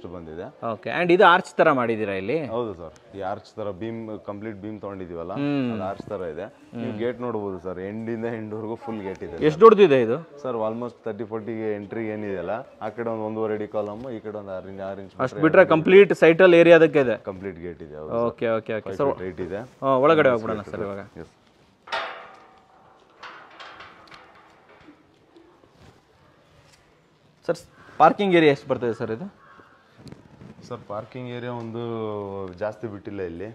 ಅಷ್ಟು ಬಂದಿದೆ. Okay and ಇದು ಆರ್ಚ್ ತರ ಮಾಡಿದೀರಾ ಇಲ್ಲಿ? ಹೌದು ಸರ್, ಈ ಆರ್ಚ್ ತರ ಬೀಮ್ ಕಂಪ್ಲೀಟ್ ಬೀಮ್ ತಗೊಂಡಿದೀವಲ್ಲ, ಅದು ಆರ್ಚ್ ತರ ಇದೆ. ನೀವು ಗೇಟ್ ನೋಡಬಹುದು ಸರ್, ಎಂಡಿಂದ ಎಂಡ್ವರೆಗೂ ಫುಲ್ ಗೇಟ್ ಇದೆ. ಎಷ್ಟು ದೊಡ್ಡದಿದೆ ಇದು ಸರ್? ಆಲ್ಮೋಸ್ಟ್ 30-40 ಎಂಟ್ರಿ ಏನಿದೆಯಲ್ಲ, ಆ ಕಡೆ ಒಂದು 1.5 ಅಡಿ ಕಾಲಮ್, ಈ ಕಡೆ ಒಂದು 6 ಇಂಚ್ ಅಷ್ಟು ಬಿಟ್ರೆ ಕಂಪ್ಲೀಟ್ ಸೈಟಲ್ ಏರಿಯಾದಕ್ಕೆ ಇದೆ. ಕಂಪ್ಲೀಟ್ ಗೇಟ್ ಇದೆ. Okay okay okay sir, right ಇದೆ. ಒಳಗಡೆ ಹೋಗ್ಬಿಡೋಣ ಸರ್ ಇವಾಗ. ಸರ್ ಪಾರ್ಕಿಂಗ್ ಏರಿಯಾ ಎಷ್ಟು ಬರ್ತದೆ ಸರ್ ಇದು? ಸರ್ ಪಾರ್ಕಿಂಗ್ ಏರಿಯಾ ಒಂದು ಜಾಸ್ತಿ ಬಿಟ್ಟಿಲ್ಲ ಇಲ್ಲಿ,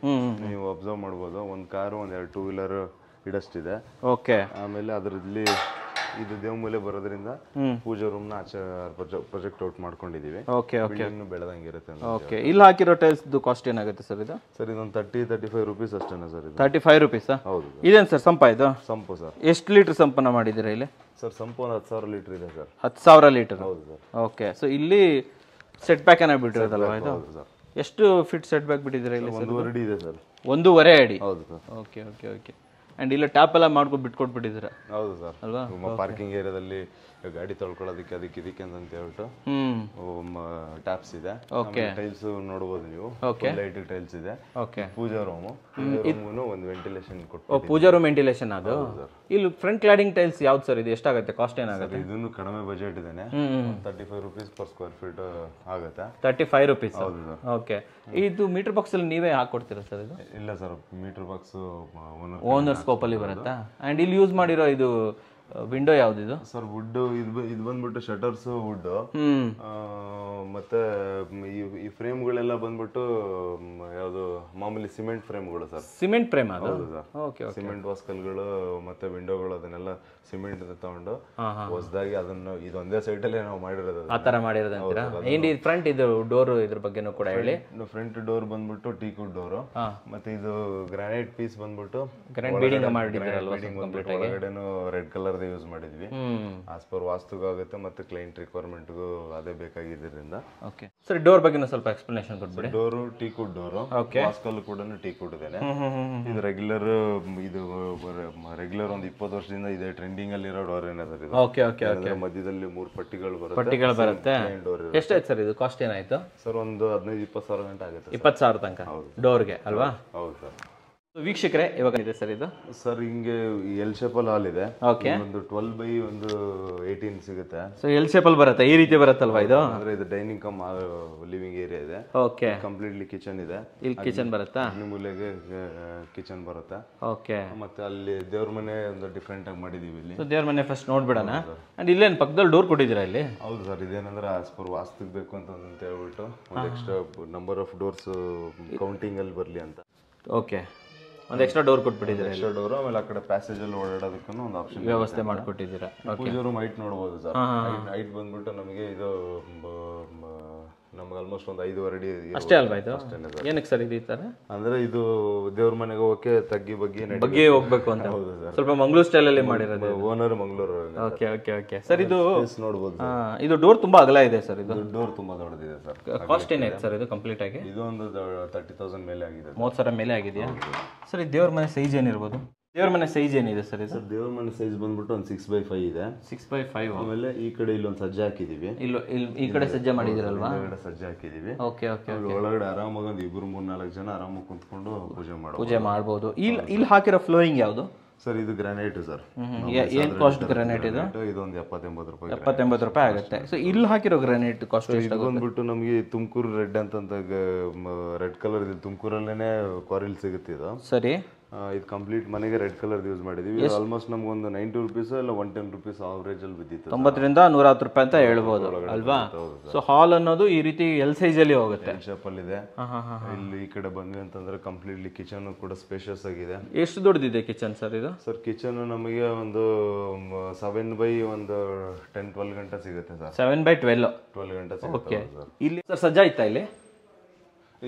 ನೀವು ಅಬ್ಸರ್ವ್ ಮಾಡ್ಬೋದು. ಒಂದು ಕಾರು, ಒಂದು 2 ಟೂ ವೀಲರ್ ಇಡಷ್ಟಿದೆ. ಓಕೆ. ಆಮೇಲೆ ಅದರಲ್ಲಿ ಇದು ದೇವಮೂಲೆ ಬರೋದ್ರಿಂದ ಪೂಜಾ ರೂಮ್ ನ ಆಚೆ ಪ್ರೊಜೆಕ್ಟ್ ಔಟ್ ಮಾಡ್ಕೊಂಡಿದೀವಿ. ಓಕೆ ಓಕೆ, ಇನ್ನು ಬೆಳೆದಂಗಿರುತ್ತೆ. ಓಕೆ. ಇಲ್ಲಿ ಹಾಕಿರೋ ಟೈಲ್ಸ್ ಕಾಸ್ಟ್ ಏನಾಗುತ್ತೆ ಸರ್ ಇದು? ಸರ್ ಇದೊಂದು 30-35 ರುಪೀಸ್ ಅಷ್ಟೇನಾ ಸರ್ ಇದು? 35 ರುಪೀಸಾ? ಹೌದು. ಇದೇನು ಸರ್ ಸಂಪ ಇದು? ಸಂಪು ಸರ್. ಎಷ್ಟು ಲೀಟರ್ ಸಂಪನ್ನ ಮಾಡಿದ್ದೀರಾ ಇಲ್ಲಿ? ಸರ್ ಸಂಪು ಒಂದು 10,000 ಲೀಟರ್ ಇದೆ ಸರ್. 10,000 ಲೀಟರ್? ಹೌದು ಸರ್. ಓಕೆ. ಸೊ ಇಲ್ಲಿ ಸೆಟ್ ಬ್ಯಾಕ್ ಏನಾಗಿ ಬಿಟ್ಟಿರೋದಲ್ವಾ ಇದು? ಹೌದು ಸರ್. ಎಷ್ಟು ಫೀಟ್ ಸೆಟ್ ಬ್ಯಾಕ್ ಬಿಟ್ಟಿದ್ದೀರಾ ಇಲ್ಲಿ? 1.5 ಅಡಿ ಇದೆ ಸರ್. 1.5 ಅಡಿ? ಹೌದು sir. Okay okay okay. And ಇಲ್ಲ ಟ್ಯಾಪ್ ಎಲ್ಲ ಮಾಡ್ಕೊಂಡು ಬಿಟ್ಕೊಟ್ಬಿಟ್ಟಿದ್ದೀರಾ? ಹೌದು ಸರ್. ಅಲ್ವಾ? ಪಾರ್ಕಿಂಗ್ ಏರಿಯಾದಲ್ಲಿ ಗಾಡಿ ತೊಳ್ಕೊಳ್ಳೋದಕ್ಕೆ ಇದಕ್ಕೆ ಅಂತ ಹೇಳ್ಬಿಟ್ಟು ಟ್ಯಾಪ್ಸ್ ಇದೆ. ಟೈಲ್ಸ್ ನೋಡಬಹುದು ನೀವು, ಲೈಟ್ ಟೈಲ್ಸ್ ಇದೆ. ಓಕೆ. ಪೂಜಾ ರೂಮ್ ಒಂದು ವೆಂಟಿಲೇಷನ್ ಕೊಟ್ಟು. ಪೂಜಾ ರೂಮ್ ವೆಂಟಿಲೇಷನ್ ಅದು. ಇಲ್ಲಿ ಫ್ರಂಟ್ ಕ್ಲಾಡಿಂಗ್ ಟೈಲ್ಸ್ ಯಾವ್ದು ಸರ್? ಇದು ಎಷ್ಟಾಗುತ್ತೆ? ಕಾಸ್ಟ್ ಏನಾಗುತ್ತೆ? ಇದನ್ನು ಕಡಿಮೆ ಬಜೆಟ್ ಇದೇನೆ, 35 ರುಪೀಸ್ ಪರ್ ಸ್ಕ್ವೇರ್ ಫೀಟ್ ಆಗುತ್ತೆ. 35 ರುಪೀಸ್? ಹೌದು ಸರ್. ಓಕೆ. ಇದು ಮೀಟರ್ ಬಾಕ್ಸ್ ಅಲ್ಲಿ ನೀವೇ ಹಾಕೊಡ್ತೀರಾ ಸರ್ ಇದು? ಇಲ್ಲ sir, meter box owner scope ಅಲ್ಲಿ ಬರುತ್ತಾ? ಅಂಡ್ ಇಲ್ಲಿ ಯೂಸ್ ಮಾಡಿರೋ ಇದು ವಿಂಡೋ ಯಾವ್ದಿದು ಸರ್? ವುಡ್ ಇದು ಬಂದ್ಬಿಟ್ಟು ಶಟರ್ಸ್ ವುಡ್, ಮತ್ತೆ ಈ ಫ್ರೇಮ್ಗಳೆಲ್ಲ ಬಂದ್ಬಿಟ್ಟು ಯಾವುದು ಮಾಮೂಲಿ ಸಿಮೆಂಟ್ ಫ್ರೇಮ್ಗಳು ಸರ್. ಸಿಮೆಂಟ್ ಫ್ರೇಮ್ ಅದು? ಹೌದು ಸರ್. ಓಕೆ. ಸಿಮೆಂಟ್ ವಾಸ್ಕಲ್ಗಳು ಮತ್ತೆ ವಿಂಡೋಗಳು ಅದನ್ನೆಲ್ಲ ಸಿಮೆಂಟ್ ತಗೊಂಡು ಹೊಸದಾಗಿ ಅದನ್ನು ಇದೊಂದೇ ಸೈಟ್ ಅಲ್ಲಿ ನಾವು ಮಾಡಿರೋದು. ಆ ತರ ಮಾಡಿರೋದಂತೀರಾ? ಏನ್ ಫ್ರಂಟ್ ಇದು ಡೋರ್ ಇದ್ರ ಬಗ್ಗೆನೂ ಕೂಡ ಹೇಳಿ. ಫ್ರಂಟ್ ಡೋರ್ ಬಂದ್ಬಿಟ್ಟು ಟೀಕ್ವುಡ್ ಡೋರ್, ಮತ್ತೆ ಇದು ಗ್ರಾನೈಟ್ ಪೀಸ್ ಬಂದ್ಬಿಟ್ಟು ಗ್ರಾನೈಟ್ ಬೀಡಿಂಗ್ ಮಾಡಿದ್ದೀರಲ್ವಾ? ಒಳಗಡೆನು ರೆಡ್ ಕಲರ್ ಯೂಸ್ ಮಾಡಿದ್ವಿ. ಆಸ್ ಪರ್ ವಾಸ್ತುಗೂ ಆಗುತ್ತೆ ಮತ್ತೆ ಕ್ಲೈಂಟ್ ರಿಕ್ವೈರ್ಮೆಂಟ್ಗೂ ಅದೇ ಬೇಕಾಗಿದ್ದರಿಂದ. ಓಕೆ ಸರ್, ಡೋರ್ ಬಗ್ಗೆ ಸ್ವಲ್ಪ ಎಕ್ಸ್ಪ್ಲನೇಷನ್ ಕೊಟ್ಬಿಡಿ. ಡೋರ್ ಟೀಕ್ವುಡ್ ಡೋರ್, ವಾಸ್ಕಲ್ ಕೂಡ ಟೀಕ್ವುಡ್ ಇದೇನೆ. ಇದು ರೆಗ್ಯುಲರ್ ಒಂದು 20 ವರ್ಷದಿಂದ ಇದೆ ಟ್ರೆಂಡಿಂಗ್ ಅಲ್ಲಿ ಇರೋ ಡೋರ್ ಏನಾದ್ರು ಇದು. Okay okay okay. ಮಧ್ಯದಲ್ಲಿ 3 ಪಟ್ಟಿಗಳು ಬರುತ್ತೆ. ಎಷ್ಟಾಯ್ತು ಸರ್ ಇದು? ಕಾಸ್ಟ್ ಏನಾಯ್ತು ಸರ್? ಒಂದು 15-20 ಸಾವಿರ ಗಂಟೆ ಆಗುತ್ತೆ. 20,000 ತನಕ ಡೋರ್ಗೆ ಅಲ್ವಾ? ಹೌದು ಸರ್. ವೀಕ್ಷಕರೇ, ಇವಾಗ ಇದೆ ಸರ್ ಇದು? ಸರ್ ಹಿಂಗೆ ಎಲ್ ಶೇಪಲ್ ಹಾಲ್ ಇದೆ. ಒಂದು 12x18 ಸಿಗುತ್ತೆ. ಸೊ ಎಲ್ ಶೇಪಲ್ ಬರುತ್ತೆ, ಈ ರೀತಿ ಬರುತ್ತಲ್ವಾ ಇದು? ಅಂದ್ರೆ ಇದು ಡೈನಿಂಗ್ ಕಮ್ ಲಿವಿಂಗ್ ಏರಿಯಾ ಇದೆ. ಓಕೆ. ಕಂಪ್ಲೀಟ್ಲಿ ಕಿಚನ್ ಇದೆ. ಇಲ್ಲಿ ಕಿಚನ್ ಬರುತ್ತಾ? ಮೂಲೆಗೆ ಕಿಚನ್ ಬರುತ್ತೆ. ಓಕೆ. ಮತ್ತೆ ಅಲ್ಲಿ ದೇವ್ರ ಮನೆ ಒಂದು ಡಿಫ್ರೆಂಟ್ ಆಗಿ ಮಾಡಿದೀವಿ ಇಲ್ಲಿ. ಸೊ ದೇವ್ರ ಮನೆ ಫಸ್ಟ್ ನೋಡ್ಬಿಡೋಣ. ಅಂಡ್ ಇಲ್ಲೇನು ಪಕ್ಕದಲ್ಲಿ ಡೋರ್ ಕೊಟ್ಟಿದ್ದೀರಾ ಇಲ್ಲಿ? ಹೌದು ಸರ್. ಇದೇನಂದ್ರೆ ಆಸ್ ಪರ್ ವಾಸ್ತುಕ್ ಬೇಕು ಅಂತ ಹೇಳ್ಬಿಟ್ಟು ಒಂದು extra number of doors counting ಅಲ್ಲಿ ಬರ್ಲಿ ಅಂತ. ಓಕೆ. ಒಂದು ಎಕ್ಸ್ಟ್ರಾ ಡೋರ್ ಕೊಟ್ಬಿಟ್ಟಿದ್ದೀರಾ? Extra door. ಆಮೇಲೆ ಆ ಕಡೆ ಪ್ಯಾಸೇಜ್ ಅಲ್ಲಿ ಓಡಾಡೋದಕ್ಕೂ ಒಂದು ಆಪ್ಷನ್ ವ್ಯವಸ್ಥೆ ಮಾಡ್ಕೊಟ್ಟಿದ್ದೀರಾ. ಪೂಜಾ ರೂಮ್ ಹೈಟ್ ನೋಡಬಹುದು ಸರ್. ಹೈಟ್ ಬಂದ್ಬಿಟ್ಟು ನಮಗೆ ಇದು ನಮ್ಗೆ ಆಲ್ಮೋಸ್ಟ್ ಒಂದು 5.5 ಅಡಿ ಅಷ್ಟೇ ಅಲ್ವಾ ಇದು? ಏನಕ್ಕೆ ಸರ್ ಇದು ಈ ತರ? ಅಂದ್ರೆ ಇದು ದೇವ್ರ ಮನೆಗೆ ಹೋಗಕ್ಕೆ ತಗ್ಗಿ ಬಗ್ಗೆ ಹೋಗ್ಬೇಕು ಅಂತ. ಸ್ವಲ್ಪ ಮಂಗಳೂರು ಸ್ಟೈಲ್ ಅಲ್ಲಿ ಮಾಡಿರೋದು. Owner Mangaluru. Okay okay okay sir. ಇದು ನೋಡಬಹುದು. ಇದು ಡೋರ್ ತುಂಬಾ ಅಗಲ ಇದೆ ಸರ್. ಇದು ಡೋರ್ ತುಂಬಾ ದೊಡ್ಡದಿದೆ ಸರ್. ಕಾಸ್ಟ್ ಏನಾಯ್ತು ಸರ್ ಇದು ಕಂಪ್ಲೀಟ್ ಆಗಿ? ಇದು ಒಂದು 30,000 ಮೇಲೆ ಆಗಿದೆ. 30,000 ಮೇಲೆ ಆಗಿದೆಯಾ ಸರ್? ಈ ದೇವ್ರ ಮನೆ ಸೈಜ್ ಏನಿರ್ಬೋದು? ದೇವ್ರ ಮನೆ ಸೈಜ್ ಏನಿದೆ ಸರ್ ಇದು? ದೇವ್ರ ಮನೆ ಸೈಜ್ ಬಂದ್ಬಿಟ್ಟು ಒಂದು 6x5 ಇದೆ. 6x5. ಆಮೇಲೆ ಈ ಕಡೆ ಇಲ್ಲೊಂದು ಸಜ್ಜೆ ಹಾಕಿದೀವಿ. ಈ ಕಡೆ ಸಜ್ಜೆ ಮಾಡಿದಿರಲ್ವಾ? ಸಜ್ಜೆ ಹಾಕಿದೀವಿ. Okay okay. ಒಳಗಡೆ ಆರಾಮಾಗಿ ಒಂದು 2-3-4 ಜನ ಆರಾಮಾಗಿ ಕುಂತ್ಕೊಂಡು ಪೂಜೆ ಮಾಡಬಹುದು. ಇಲ್ಲಿ ಹಾಕಿರೋ ಫ್ಲೋರಿಂಗ್ ಯಾವುದು ಸರ್? ಇದು ಗ್ರಾನೈಟ್ ಸರ್. ಏನ್ ಕಾಸ್ಟ್ ಗ್ರಾನೈಟ್ ಇದು? ಇದೊಂದು 70-80 ರೂಪಾಯಿ. 70-80 ರೂಪಾಯಿ ಆಗುತ್ತೆ. ಸೊ ಇಲ್ಲಿ ಹಾಕಿರೋ ಗ್ರಾನೈಟ್ ಕಾಸ್ಟ್ ಇದು ಬಂದ್ಬಿಟ್ಟು ನಮಗೆ ತುಮಕೂರು ರೆಡ್ ಅಂತ ರೆಡ್ ಕಲರ್ ಇದೆ. ತುಮಕೂರಲ್ಲೇನೆ ಕ್ವಾರಿಲ್ ಸಿಗುತ್ತೆ ಇದು. ಸರಿ. ಇದು ಕಂಪ್ಲೀಟ್ ಮನೆಗೆ ರೆಡ್ ಕಲರ್ ಯೂಸ್ ಮಾಡಿದೀವಿ. ಆಲ್ಮೋಸ್ಟ್ ನಮ್ಗೆ ಒಂದು 90 ರೂಪೀಸ್ ಇಲ್ಲ 110 ರೂಪೀಸ್ ಅವರೇಜ್ ಅಲ್ಲಿ ಬಿದ್ದಿತ್ತು. 90ರಿಂದ 110 ರೂಪಾಯಿ ಅಂತ ಹೇಳ್ಬೋದು ಅಲ್ವಾ? ಸೊ ಹಾಲ್ ಅನ್ನೋದು ಈ ರೀತಿ ಎಲ್ ಸೈಜ್ ಅಲ್ಲಿ ಹೋಗುತ್ತೆ. ಎಲ್ ಶೇಪ್ ಅಲ್ಲಿ ಇದೆ. ಇಲ್ಲಿ ಈ ಕಡೆ ಬಂದ್ವಿ ಅಂತಂದ್ರೆ ಕಂಪ್ಲೀಟ್ಲಿ ಕಿಚನ್ ಕೂಡ ಸ್ಪೇಷಿಯಸ್ ಆಗಿದೆ. ಎಷ್ಟು ದೊಡ್ಡದಿದೆ ಕಿಚನ್ ಸರ್ ಇದು? ಸರ್ ಕಿಚನ್ ನಮಗೆ ಒಂದು 7x10-12 ಗಂಟೆ ಸಿಗುತ್ತೆ ಸರ್. 7x12 ಗಂಟೆ ಸಿಗುತ್ತೆ. ಇಲ್ಲಿ ಸರ್ ಸಜ್ಜಾ ಇತ್ತಾ ಇಲ್ಲಿ?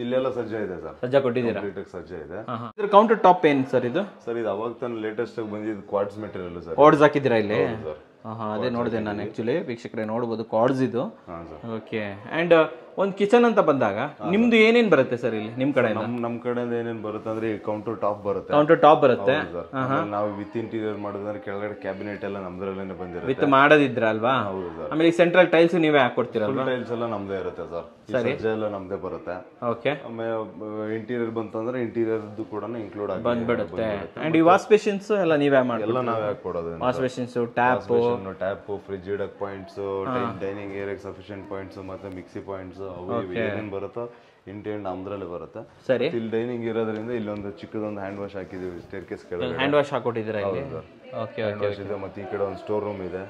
ಇಲ್ಲೆಲ್ಲ ಸಜ್ಜಾ ಇದೆ ಸರ್. ಸಜ್ಜಾ ಕೊಟ್ಟಿದ್ದೀರಾ? ಸಜ್ಜಾ ಇದೆ. ಇದ್ರ ಕೌಂಟರ್ ಟಾಪ್ ಏನ್ ಸರ್ ಇದು? ಸರ್ ಇದು ಅವಾಗ ತಾನು ಲೇಟೆಸ್ಟ್ ಆಗಿ ಬಂದಿದ್ದು ಕ್ವಾರ್ಟ್ಸ್ ಮೆಟೀರಿಯಲ್ ಸರ್. ಕಾರ್ಡ್ಸ್ ಹಾಕಿದ್ದೀರಾ ಇಲ್ಲಿ? ಅದೇ ನೋಡಿದೆ ನಾನು ಆಕ್ಚುಲಿ. ವೀಕ್ಷಕರೇ ನೋಡಬಹುದು ಕಾರ್ಡ್ಸ್ ಇದು. ಓಕೆ. ಅಂಡ್ ಒಂದು ಕಿಚನ್ ಅಂತ ಬಂದಾಗ ನಿಮ್ದು ಏನೇನ್ ಬರುತ್ತೆ ಸರ್ ಇಲ್ಲಿ ನಿಮ್ ಕಡೆ? ನಮ್ ಕಡೆಯಿಂದ ಏನೇನ್ ಬರುತ್ತೆ ಅಂದ್ರೆ ಕೌಂಟರ್ ಟಾಪ್ ಬರುತ್ತೆ. ಕೌಂಟರ್ ಟಾಪ್ ಬರುತ್ತೆ. ನಾವು ವಿತ್ ಇಂಟೀರಿಯರ್ ಮಾಡೋದಂದ್ರೆ ಕೆಳಗಡೆ ಕ್ಯಾಬಿನೆಟ್ ಎಲ್ಲ ನಮ್ದ್ರಲ್ಲೇನೆ ಬಂದಿರುತ್ತೆ. ವಿತ್ ಮಾಡೋದಿದ್ರ ಅಲ್ವಾ? ಆಮೇಲೆ ಈ ಸೆಂಟ್ರಲ್ ಟೈಲ್ಸ್ ನೀವೇ ಹಾಕೊಡ್ತೀರಲ್ವಾ? ಟೈಲ್ಸ್ ಎಲ್ಲ ನಮ್ದೇ ಇರುತ್ತೆ ಸರ್. ಸಜ್ಜೆ ಎಲ್ಲ ನಮ್ದೇ ಬರುತ್ತೆ. ಓಕೆ. ಆಮೇಲೆ ಇಂಟೀರಿಯರ್ ಬಂತಂದ್ರೆ ಇಂಟೀರಿಯರ್ ಕೂಡ ಇನ್ಕ್ಲೂಡ್ ಆಗಿ ಬಂದ್ಬಿಡುತ್ತೆ. ಅಂಡ್ ಈ ವಾಶ್ ಬೇಸಿನ್ಸ್ ಎಲ್ಲ ನೀವೇ ಮಾಡಿ? ಎಲ್ಲ ನಾವೇ ಹಾಕೊಡೋದು. ವಾಶ್ ಬೇಸಿನ್ಸ್, ಟ್ಯಾಪ್, ಫ್ರಿಜ್ ಇಡಕ್ ಪಾಯಿಂಟ್ಸ್, ಡೈನಿಂಗ್ ಏರಿಯಾಗೆ ಸಫಿಶಿಯಂಟ್ ಪಾಯಿಂಟ್ಸ್, ಮತ್ತೆ ಮಿಕ್ಸಿ ಪಾಯಿಂಟ್ಸ್ ಅವು ಏನೇನ್ ಬರುತ್ತೋ ಇಂಟೆಂಡ್ ನಮ್ದ್ರಲ್ಲೇ ಬರುತ್ತೆ. ಸರಿ. ಇಲ್ಲಿ ಡೈನಿಂಗ್ ಇರೋದ್ರಿಂದ ಇಲ್ಲೊಂದು ಚಿಕ್ಕದೊಂದು ಹ್ಯಾಂಡ್ ವಾಶ್ ಹಾಕಿದೀವಿ. ಸ್ಟೇರ್ ಕೇಸ್ ಕೆಳಗಡೆ ಹ್ಯಾಂಡ್ ವಾಶ್ ಹಾಕೊಟ್ಟಿದ್ದೀರಾ ಇಲ್ಲಿ? ಓಕೆ ಹ್ಯಾಂಡ್ ವಾಶ್ ಇದೆ. ಮತ್ತೆ ಈ ಕಡೆ ಒಂದು ಸ್ಟೋರ್ ರೂಮ್ ಇದೆ.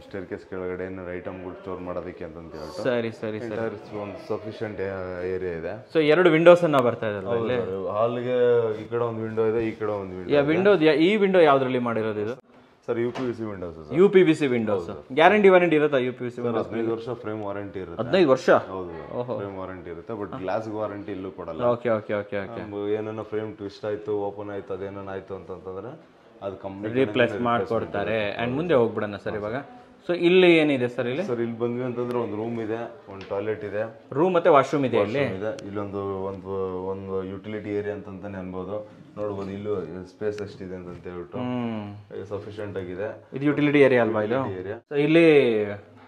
ಸ್ಟೇರ್ ಕೇಸ್ ಕೆಳಗಡೆ ಏನಾದ್ರು ಐಟಮ್ಗಳು ಸ್ಟೋರ್ ಮಾಡೋದಕ್ಕೆ ಅಂತ ಹೇಳ್ತಾರೆ. ಸರಿ ಸರಿ ಸರಿ. ಒಂದು ಸಫಿಶಿಯಂಟ್ ಏರಿಯಾ ಇದೆ. ಸೊ 2 ವಿಂಡೋಸ್ ಅನ್ನ ಬರ್ತಾ ಇದೆ ಇಲ್ಲಿ. ಹಾಲ್ಗೆ ಈ ಕಡೆ ಒಂದು ವಿಂಡೋ ಇದೆ, ಈ ಕಡೆ ಒಂದು ವಿಂಡೋ. ಈ ವಿಂಡೋ ಯಾವ್ದ್ರಲ್ಲಿ ಮಾಡಿರೋದು ಇದು? Sir UPVC Windows. UPVC Windows. Guarantee warranty ಇರುತ್ತಾ UPVC ವಿಂಡೋಸ್? 15 ವರ್ಷ ಫ್ರೇಮ್ ವಾರಂಟಿ ಇರುತ್ತೆ. 15 ವರ್ಷ? ಹೌದು, ಫ್ರೇಮ್ ವಾರಂಟಿ ಇರುತ್ತೆ. ಬಟ್ ಗ್ಲಾಸ್ ವಾರಂಟಿ ಇಲ್ಲೂ ಕೊಡಲ್ಲ. Okay okay okay okay. ಏನನ್ನ ಫ್ರೇಮ್ ಟ್ವಿಸ್ಟ್ ಆಯ್ತು, ಓಪನ್ ಆಯ್ತು, ಅದೇನನ್ನ ಆಯ್ತು ಅಂತಂದ್ರೆ ಅದು ಕಂಪ್ನಿ ರೀಪ್ಲೇಸ್ ಮಾಡ್ಕೊಡ್ತಾರೆ. ಅಂಡ್ ಮುಂದೆ ಹೋಗ್ಬಿಡೋಣ ಸರ್ ಇವಾಗ. ಸೊ ಇಲ್ಲಿ ಏನಿದೆ ಸರ್? ಇಲ್ಲಿ ಸರ್ ಇಲ್ಲಿ ಬಂದ್ವಿ ಅಂತಂದ್ರೆ ಒಂದು ರೂಮ್ ಇದೆ, ಒಂದು ಟಾಯ್ಲೆಟ್ ಇದೆ, ರೂಮ್ ಮತ್ತೆ ವಾಶ್ರೂಮ್ ಇದೆ. ಇಲ್ಲಿ ಇಲ್ಲೊಂದು ಒಂದು ಒಂದು ಯುಟಿಲಿಟಿ ಏರಿಯಾ ಅಂತಾನೆ ಅನ್ಬೋದು. ನೋಡ್ಬೋದು ಇಲ್ಲೂ ಸ್ಪೇಸ್ ಎಷ್ಟಿದೆ ಅಂತ ಹೇಳ್ಬಿಟ್ಟು ಸಫಿಶಿಯಂಟ್ ಆಗಿದೆ. ಇದು ಯುಟಿಲಿಟಿ ಏರಿಯಾ ಅಲ್ವಾ ಇದು? ಸೊ ಇಲ್ಲಿ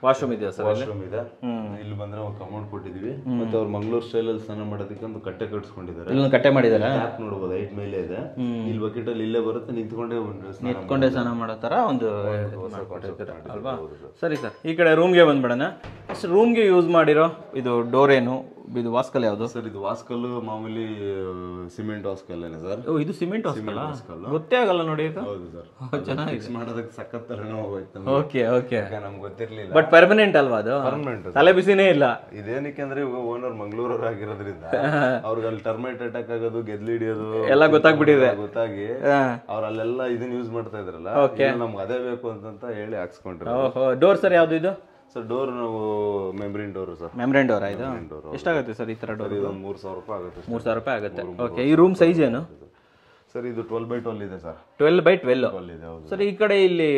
ವಾಶ್ರೂಮ್ ಇದೆ ಸರ್. ವಾಶ್ರೂಮ್ ಇದೆ. ಇಲ್ಲಿ ಬಂದ್ರೆ ಒಂದು ಕಮೋಡ್ ಕೊಟ್ಟಿದೀವಿ. ಮತ್ತೆ ಅವ್ರು ಮಂಗಳೂರು ಸ್ಟೈಲ್ ಅಲ್ಲಿ ಸ್ನಾನ ಮಾಡೋದಕ್ಕೆ ಒಂದು ಕಟ್ಟೆ ಕಟ್ಸ್ಕೊಂಡಿದ್ದಾರೆ. ಇಲ್ಲೊಂದು ಕಟ್ಟೆ ಮಾಡಿದ್ದಾರೆ. ಟ್ಯಾಪ್ ನೋಡ್ಬೋದು, 8 ಮೇಲೆ ಇದೆ. ಇಲ್ಲಿ ಬಕೆಟ್ ಅಲ್ಲಿ ಇಲ್ಲೇ ಬರುತ್ತೆ, ನಿಂತ್ಕೊಂಡೇ ಸ್ನಾನ ಮಾಡೋ ತರ ಒಂದು ಅಲ್ವಾ? ಸರಿ ಸರ್, ಈ ಕಡೆ ರೂಮ್ಗೆ ಬಂದ್ಬಿಡೋಣ. ರೂಮ್ಗೆ ಯೂಸ್ ಮಾಡಿರೋ ಇದು ಡೋರ್ ಏನು? ಇದು ವಾಸ್ಕಲ್ ಯಾವುದು ಸರ್? ಇದು ವಾಸ್ಕಲ್ ಮಾಮೂಲಿ ಸಿಮೆಂಟ್ ವಾಸ್ಕಲ್ ಏನೇ ಸರ್? ಇದು ಸಿಮೆಂಟ್ ವಾಸ್ಕಲ್? ಗೊತ್ತೇ ಆಗಲ್ಲ ನೋಡಿ ಇದು. ಹೌದು ಸರ್, ಚೆನ್ನಾಗಿ ಫಿಕ್ಸ್ ಮಾಡೋದಕ್ಕೆ ಸಖತ್ ತಲೆನೋವು ಹೋಯ್ತು. Okay okay. ನಮ್ಗೆ ಗೊತ್ತಿರ್ಲಿಲ್ಲ. ಬಟ್ ಪರ್ಮನೆಂಟ್ ಅಲ್ವಾ ಅದು? ಪರ್ಮನೆಂಟ್, ತಲೆ ಬಿಸಿನೇ ಇಲ್ಲ. ಇದೇನಕ್ಕೆ ಅಂದ್ರೆ ಇವಾಗ ಓನರ್ ಮಂಗಳೂರವ್ರು ಆಗಿರೋದ್ರಿಂದ ಅವ್ರಿಗೆ ಅಲ್ಲಿ ಟರ್ಮೈಟ್ ಅಟ್ಯಾಕ್ ಆಗೋದು, ಗೆದ್ಲು ಹಿಡಿಯೋದು ಎಲ್ಲ ಗೊತ್ತಾಗ್ಬಿಟ್ಟಿದೆ. ಗೊತ್ತಾಗಿ ಅವ್ರು ಅಲ್ಲೆಲ್ಲ ಇದನ್ನ ಯೂಸ್ ಮಾಡ್ತಾ ಇದ್ರಲ್ಲ, ನಮ್ಗೆ ಅದೇ ಬೇಕು ಅಂತ ಹೇಳಿ ಹಾಕ್ಸ್ಕೊಂಡ್ರು. ಡೋರ್ ಸರ್ ಯಾವ್ದು ಇದು? ಸರ್ ಡೋರ್ ನಾವು membrane door sir. Membrane door ಇದು ಎಷ್ಟಾಗುತ್ತೆ ಸರ್ ಈ ತರ ಡೋರ್? ಇದು 3000 ರೂಪಾಯಿ ಆಗುತ್ತೆ. 3000 ರೂಪಾಯಿ ಆಗುತ್ತೆ. ಓಕೆ. ಈ ರೂಮ್ ಸೈಜ್ ಏನು ಸರ್? ಇದು 12 by 12 ಇದೆ ಸರ್. 12 by 12 ಇದೆ. ಹೌದು ಸರ್. ಈ ಕಡೆ ಇಲ್ಲಿ